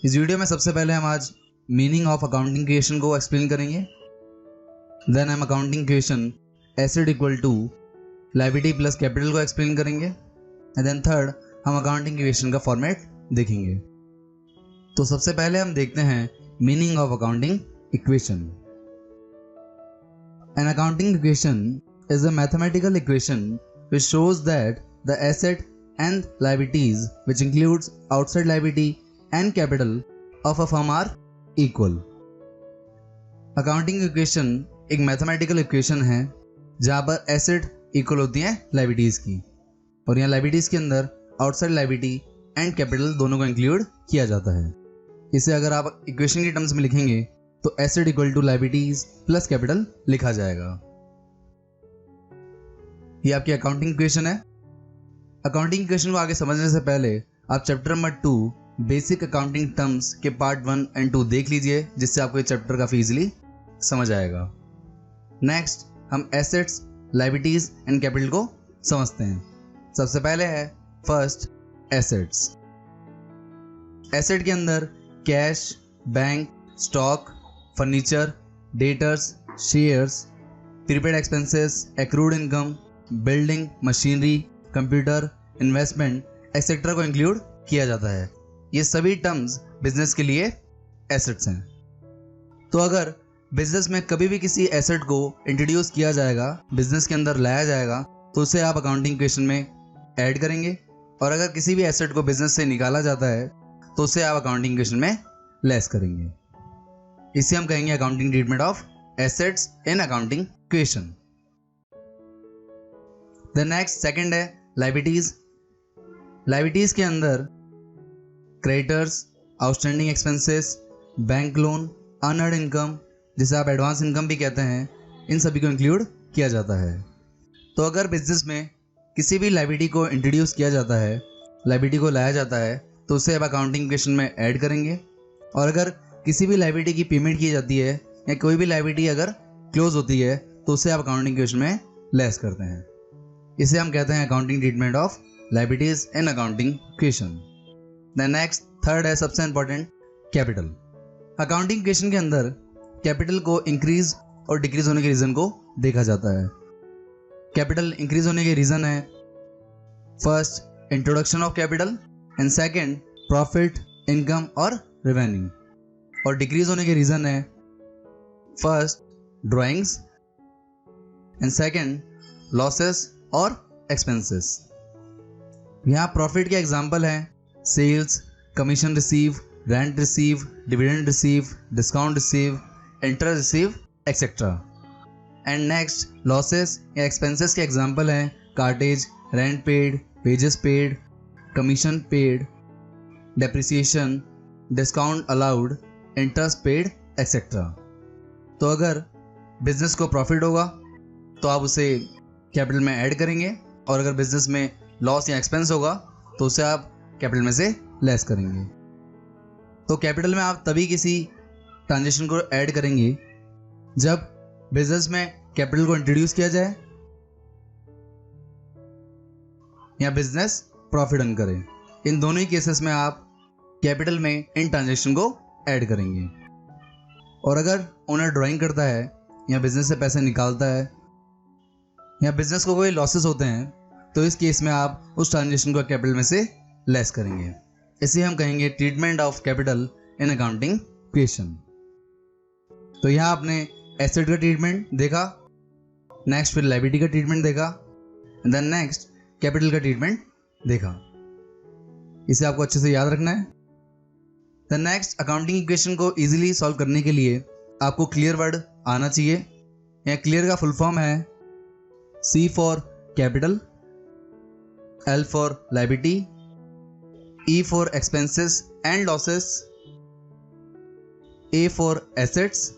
इस वीडियो में सबसे पहले हम आज मीनिंग ऑफ अकाउंटिंग क्रिएशन को एक्सप्लेन करेंगे। देन हम accounting creation asset equal to liability plus capital को एक्सप्लेन करेंगे। एंड देन थर्ड हम अकाउंटिंग क्रिएशन का फॉर्मेट देखेंगे। तो सबसे पहले हम देखते हैं meaning of accounting equation. An accounting equation is a mathematical equation which shows that the asset and liabilities, which includes outside liability and capital of a firm, are equal. Accounting equation एक mathematical equation है जहाँ पर asset equal होती हैं liabilities की, और यहाँ liabilities के अंदर आउटसाइड लाइबिलिटी एंड कैपिटल दोनों को इंक्लूड किया जाता है। इसे अगर आप इक्वेशन के टर्म्स में लिखेंगे तो asset equal to liabilities plus capital लिखा जाएगा। ये आपकी अकाउंटिंग इक्वेशन है। अकाउंटिंग इक्वेशन को आगे समझने से पहले आप chapter number 2 basic accounting terms के पार्ट 1 एंड 2 देख लीजिए, जिससे आपको ये चैप्टर काफ़ी इजीली समझ आएगा। नेक्स्ट हम एसेट्स, लायबिलिटीज एंड कैपिटल को समझते हैं। सबसे पहले है फर्स्ट एसेट्स। एसेट के अंदर cash, bank, stock, furniture, debtors, shares, prepaid expenses, accrued income, building, machinery, computer, investment etcetera को इंक्लूड किया जाता है। ये सभी टर्म्स बिजनेस के लिए एसेट्स हैं। तो अगर बिजनेस में कभी भी किसी एसेट को इंट्रोड्यूस किया जाएगा, बिजनेस के अंदर लाया जाएगा, तो उसे आप अकाउंटिंग इक्वेशन में ऐड करेंगे, और अगर किसी भी एसेट को बिजनेस से निकाला जाता है तो उसे आप अकाउंटिंग इक्वेशन में लेस करेंगे। इसे हम कहेंगे accounting treatment of assets in accounting equation. The next second है लायबिलिटीज। लायबिलिटीज के अंदर creditors, outstanding expenses, bank loan, unearned income, जिसे आप एडवांस इनकम भी कहते हैं, इन सभी को इंक्लूड किया जाता है। तो अगर बिजनेस में किसी भी लायबिलिटी को इंट्रोड्यूस किया जाता है, लायबिलिटी को लाया जाता है, तो उसे आप अकाउंटिंग इक्वेशन में ऐड करेंगे, और अगर किसी भी लायबिलिटी की पेमेंट की जाती है या कोई भी लायबिलिटी अगर क्लोज होती है तो उसे आप अकाउंटिंग इक्वेशन में लेस करते हैं। इसे हम कहते हैं accounting treatment of liabilities in accounting equation. The next third है सबसे इंपॉर्टेंट कैपिटल। अकाउंटिंग इक्वेशन के अंदर कैपिटल को इंक्रीज और डिक्रीज होने के रीजन को देखा जाता है। कैपिटल इंक्रीज होने के रीजन है first introduction of capital, and second profit, income और रेवेन्यू, और डिक्रीज होने के रीजन है first drawings and second losses और एक्सपेंसेस। यहाँ प्रॉफिट के एग्जाम्पल हैं sales, commission receive, rent receive, dividend receive, discount receive, interest receive etcetera. And next losses या एक्सपेंसेस के एग्जाम्पल हैं cartage, rent paid, wages paid, commission paid, depreciation, discount allowed, interest paid etcetera. तो अगर business को profit होगा तो आप उसे कैपिटल में ऐड करेंगे, और अगर बिजनेस में लॉस या एक्सपेंस होगा तो उसे आप कैपिटल में से लेस करेंगे। तो कैपिटल में आप तभी किसी ट्रांजेक्शन को ऐड करेंगे जब बिजनेस में कैपिटल को इंट्रोड्यूस किया जाए या बिजनेस प्रॉफिट अर्न करे। इन दोनों ही केसेस में आप कैपिटल में इन ट्रांजेक्शन को ऐड करेंगे। और अगर ओनर ड्राइंग करता है या बिजनेस से पैसे निकालता है या बिजनेस को कोई लॉसेस होते हैं, तो इस केस में आप उस ट्रांजेक्शन को कैपिटल में से लेस करेंगे। इसे हम कहेंगे treatment of capital in accounting equation. तो यहाँ आपने एसेट का ट्रीटमेंट देखा, नेक्स्ट फिर लायबिलिटी का ट्रीटमेंट देखा, देन नेक्स्ट कैपिटल का ट्रीटमेंट देखा। इसे आपको अच्छे से याद रखना है। द नेक्स्ट अकाउंटिंग इक्वेशन को इजीली सॉल्व करने के लिए आपको क्लियर वर्ड आना चाहिए। यहाँ क्लियर का फुल फॉर्म है C for capital, L for liability, E for expenses and losses, A for assets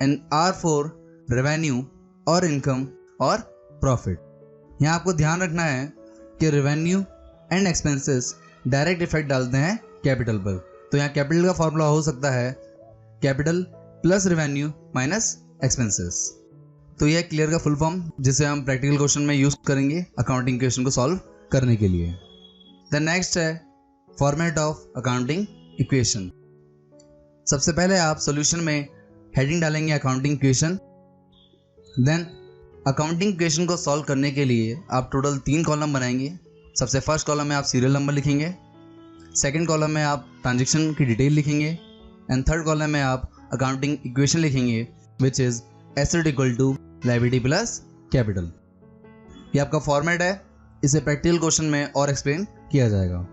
and R for revenue और इनकम और प्रॉफिट। यहाँ आपको ध्यान रखना है कि revenue and expenses direct effect डालते हैं कैपिटल पर। तो यहाँ कैपिटल का फॉर्मूला हो सकता है capital plus revenue minus expenses. तो यह क्लियर का फुल फॉर्म जिसे हम प्रैक्टिकल क्वेश्चन में यूज करेंगे अकाउंटिंग क्वेश्चन को सॉल्व करने के लिए। द नेक्स्ट है फॉर्मेट ऑफ अकाउंटिंग इक्वेशन। सबसे पहले आप सॉल्यूशन में हेडिंग डालेंगे accounting equation. Then accounting equation को सॉल्व करने के लिए आप टोटल 3 कॉलम बनाएंगे। सबसे फर्स्ट कॉलम में आप सीरियल नंबर लिखेंगे, सेकंड कॉलम में आप ट्रांजैक्शन की डिटेल लिखेंगे एंड थर्ड कॉलम में आप अकाउंटिंग इक्वेशन लिखेंगे which is asset equal to liability plus capital. ये आपका फॉर्मेट है, इसे प्रैक्टिकल क्वेश्चन में और एक्सप्लेन किया जाएगा।